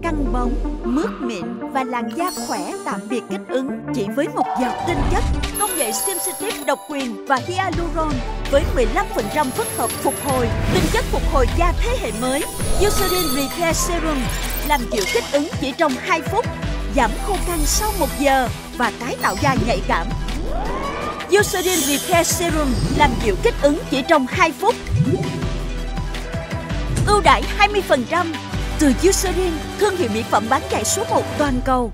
căng bóng, mướt mịn và làn da khỏe tạm biệt kích ứng chỉ với một giọt tinh chất. Công nghệ Sensitive độc quyền và Hyaluron với 15% phức hợp phục hồi, tinh chất phục hồi da thế hệ mới. Eucerin Repair Serum làm dịu kích ứng chỉ trong 2 phút, giảm khô căng sau 1 giờ và tái tạo da nhạy cảm. Eucerin Repair Serum làm dịu kích ứng chỉ trong 2 phút. Ưu đãi 20% từ Eucerin, thương hiệu mỹ phẩm bán chạy số 1 toàn cầu.